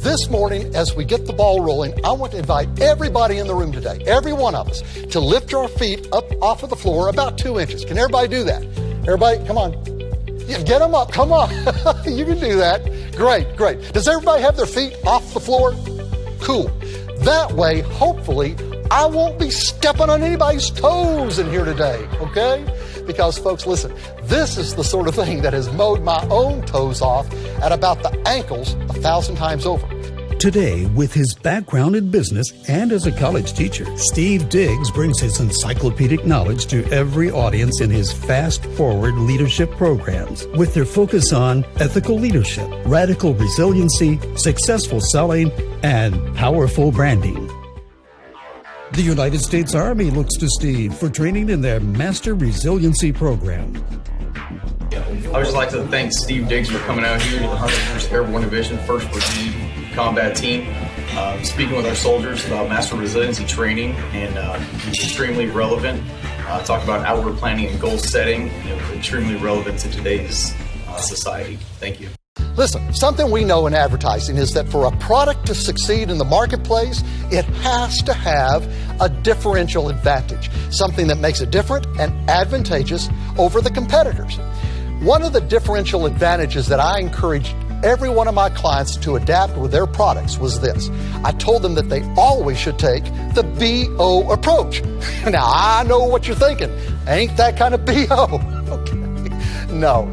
this morning, as we get the ball rolling, I want to invite everybody in the room today, every one of us, to lift our feet up off of the floor about 2 inches. Can everybody do that? Everybody, come on. Yeah, get them up. Come on. You can do that. Great, great. Does everybody have their feet off the floor? Cool. That way, hopefully, I won't be stepping on anybody's toes in here today, okay? Because, folks, listen, this is the sort of thing that has mowed my own toes off at about the ankles 1,000 times over. Today, with his background in business and as a college teacher, Steve Diggs brings his encyclopedic knowledge to every audience in his fast-forward leadership programs, with their focus on ethical leadership, radical resiliency, successful selling, and powerful branding. The United States Army looks to Steve for training in their Master Resiliency Program. I would just like to thank Steve Diggs for coming out here to the 101st Airborne Division 1st Platoon Combat Team, speaking with our soldiers about Master Resiliency Training, and it's extremely relevant. Talk about outward planning and goal setting, extremely relevant to today's society. Thank you. Listen, something we know in advertising is that for a product to succeed in the marketplace, it has to have a differential advantage, something that makes it different and advantageous over the competitors. One of the differential advantages that I encouraged every one of my clients to adapt with their products was this. I told them that they always should take the BO approach. Now, I know what you're thinking. Ain't that kind of BO? Okay. No.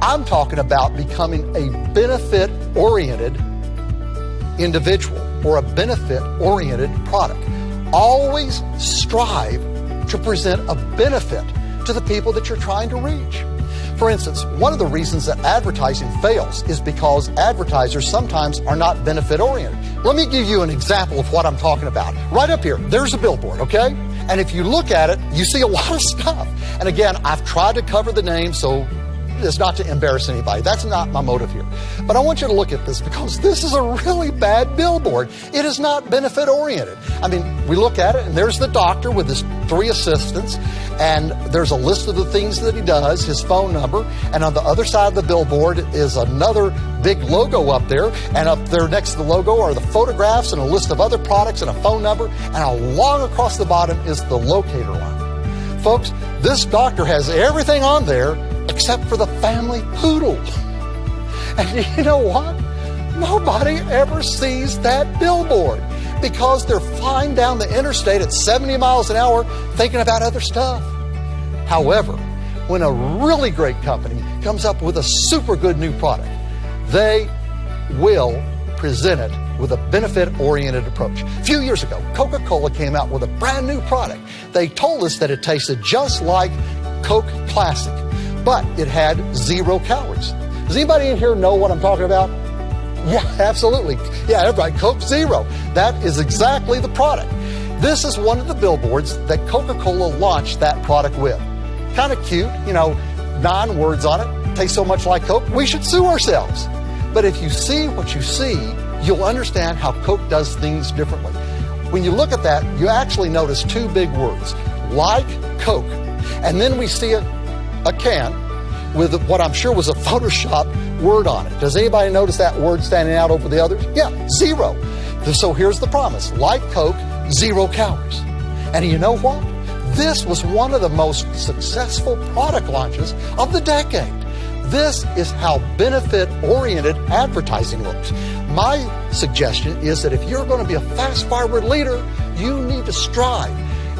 I'm talking about becoming a benefit-oriented individual or a benefit-oriented product. Always strive to present a benefit to the people that you're trying to reach. For instance, one of the reasons that advertising fails is because advertisers sometimes are not benefit-oriented. Let me give you an example of what I'm talking about. Right up here, there's a billboard, okay? And if you look at it, you see a lot of stuff. And again, I've tried to cover the name so as not to embarrass anybody. That's not my motive here. But I want you to look at this because this is a really bad billboard. It is not benefit-oriented. I mean, we look at it and there's the doctor with his 3 assistants, and there's a list of the things that he does, his phone number, and on the other side of the billboard is another big logo up there, and up there next to the logo are the photographs and a list of other products and a phone number, and along across the bottom is the locator line. Folks, this doctor has everything on there except for the family poodle. And you know what? Nobody ever sees that billboard because they're flying down the interstate at 70 miles an hour thinking about other stuff. However, when a really great company comes up with a super good new product, they will present it with a benefit-oriented approach. A few years ago, Coca-Cola came out with a brand new product. They told us that it tasted just like Coke Classic, but it had 0 calories. Does anybody in here know what I'm talking about? Yeah, absolutely. Yeah, everybody, Coke Zero. That is exactly the product. This is one of the billboards that Coca-Cola launched that product with. Kind of cute, 9 words on it. Tastes so much like Coke, we should sue ourselves. But if you see what you see, you'll understand how Coke does things differently. When you look at that, you actually notice 2 big words, like Coke. And then we see a can with what I'm sure was a Photoshop word on it. Does anybody notice that word standing out over the others? Yeah, 0. So here's the promise, like Coke, 0 calories. And you know what? This was one of the most successful product launches of the decade. This is how benefit-oriented advertising looks. My suggestion is that if you're going to be a fast-forward leader, you need to strive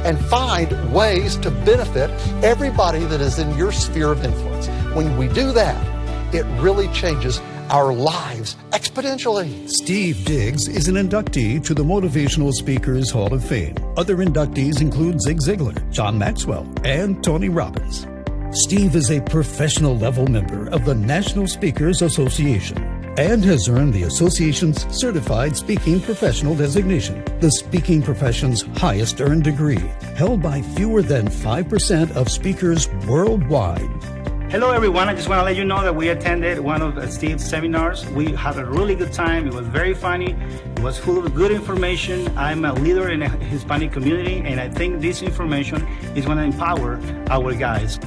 and find ways to benefit everybody that is in your sphere of influence. When we do that, it really changes our lives exponentially. Steve Diggs is an inductee to the Motivational Speakers Hall of Fame. Other inductees include Zig Ziglar, John Maxwell, and Tony Robbins. Steve is a professional level member of the National Speakers Association and has earned the association's Certified Speaking Professional designation, the speaking profession's highest earned degree, held by fewer than 5% of speakers worldwide. Hello everyone, I just want to let you know that we attended one of Steve's seminars. We had a really good time. It was very funny. It was full of good information. I'm a leader in a Hispanic community, and I think this information is going to empower our guys.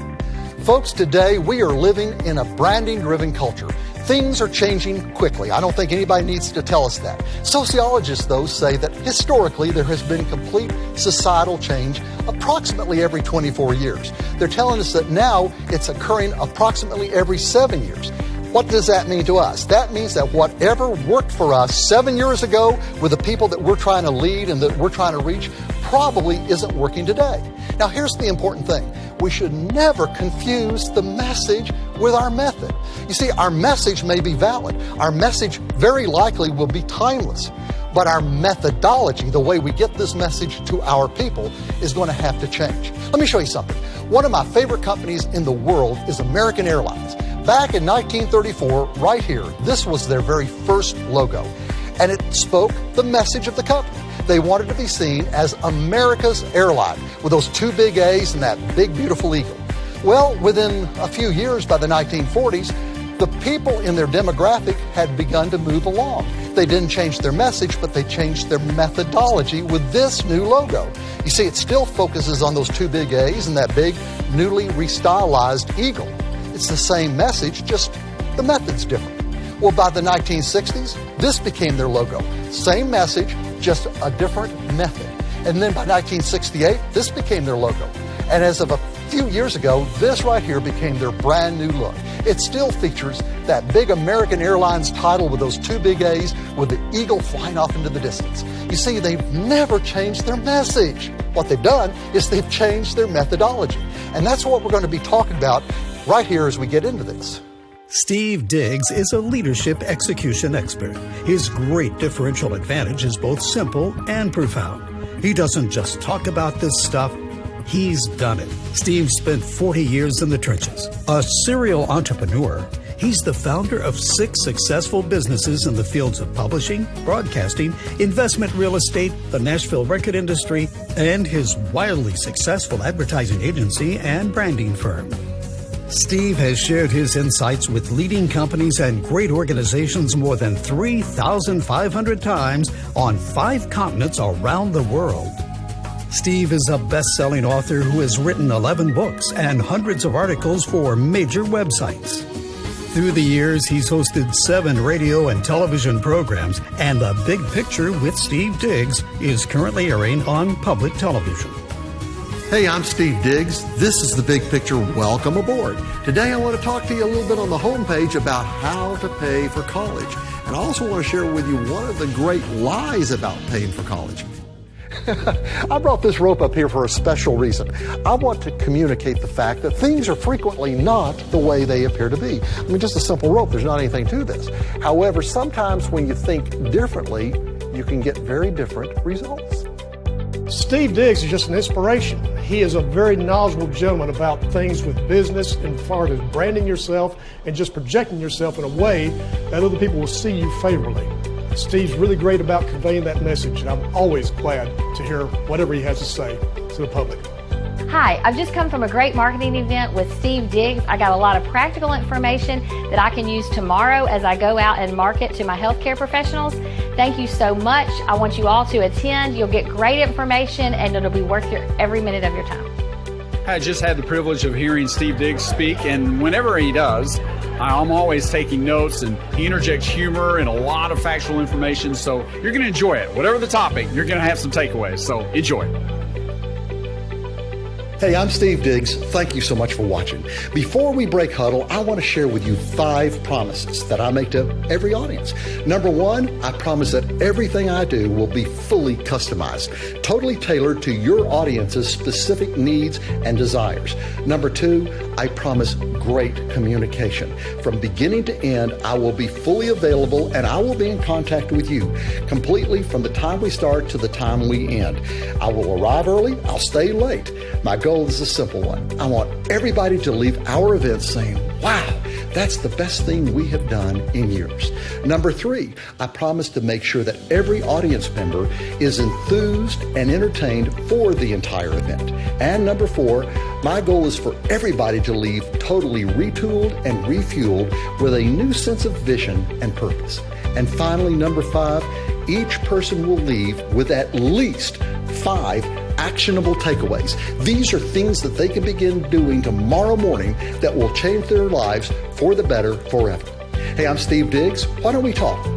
Folks, today we are living in a branding-driven culture. Things are changing quickly. I don't think anybody needs to tell us that. Sociologists, though, say that historically there has been complete societal change approximately every 24 years. They're telling us that now it's occurring approximately every 7 years. What does that mean to us? That means that whatever worked for us 7 years ago with the people that we're trying to lead and that we're trying to reach probably isn't working today. Now, here's the important thing. We should never confuse the message with our method. You see, our message may be valid. Our message very likely will be timeless. But our methodology, the way we get this message to our people, is going to have to change. Let me show you something. One of my favorite companies in the world is American Airlines. Back in 1934, right here, this was their very first logo. And it spoke the message of the company. They wanted to be seen as America's airline with those two big A's and that big, beautiful eagle. Well, within a few years, by the 1940s, the people in their demographic had begun to move along. They didn't change their message, but they changed their methodology with this new logo. You see, it still focuses on those two big A's and that big, newly restylized eagle. It's the same message, just the method's different. Well, by the 1960s, this became their logo. Same message, just a different method. And then by 1968, this became their logo. And as of a few years ago, this right here became their brand new look. It still features that big American Airlines title with those two big A's with the eagle flying off into the distance. You see, they've never changed their message. What they've done is they've changed their methodology. And that's what we're going to be talking about right here as we get into this. Steve Diggs is a leadership execution expert. His great differential advantage is both simple and profound. He doesn't just talk about this stuff, he's done it. Steve spent 40 years in the trenches. A serial entrepreneur, he's the founder of 6 successful businesses in the fields of publishing, broadcasting, investment real estate, the Nashville record industry, and his wildly successful advertising agency and branding firm. Steve has shared his insights with leading companies and great organizations more than 3,500 times on 5 continents around the world. Steve is a best-selling author who has written 11 books and hundreds of articles for major websites. Through the years, he's hosted 7 radio and television programs, and The Big Picture with Steve Diggs is currently airing on public television. Hey, I'm Steve Diggs. This is The Big Picture. Welcome aboard. Today I want to talk to you a little bit on the homepage about how to pay for college. And I also want to share with you one of the great lies about paying for college. I brought this rope up here for a special reason. I want to communicate the fact that things are frequently not the way they appear to be. I mean, just a simple rope, there's not anything to this. However, sometimes when you think differently, you can get very different results. Steve Diggs is just an inspiration. He is a very knowledgeable gentleman about things with business and as far as branding yourself and just projecting yourself in a way that other people will see you favorably. Steve's really great about conveying that message, and I'm always glad to hear whatever he has to say to the public. Hi, I've just come from a great marketing event with Steve Diggs. I got a lot of practical information that I can use tomorrow as I go out and market to my healthcare professionals. Thank you so much. I want you all to attend. You'll get great information, and it'll be worth every minute of your time. I just had the privilege of hearing Steve Diggs speak, and whenever he does, I'm always taking notes, and he interjects humor and a lot of factual information, so you're going to enjoy it. Whatever the topic, you're going to have some takeaways, so enjoy it. Hey, I'm Steve Diggs. Thank you so much for watching. Before we break huddle, I want to share with you 5 promises that I make to every audience. Number 1, I promise that everything I do will be fully customized, totally tailored to your audience's specific needs and desires. Number 2, I promise great communication. From beginning to end, I will be fully available and I will be in contact with you completely from the time we start to the time we end. I will arrive early, I'll stay late. My goal is a simple one. I want everybody to leave our events saying, wow, that's the best thing we have done in years. Number 3, I promise to make sure that every audience member is enthused and entertained for the entire event. And number 4, my goal is for everybody to leave totally retooled and refueled with a new sense of vision and purpose. And finally, number 5, each person will leave with at least 5 actionable takeaways. These are things that they can begin doing tomorrow morning that will change their lives for the better forever. Hey, I'm Steve Diggs. Why don't we talk?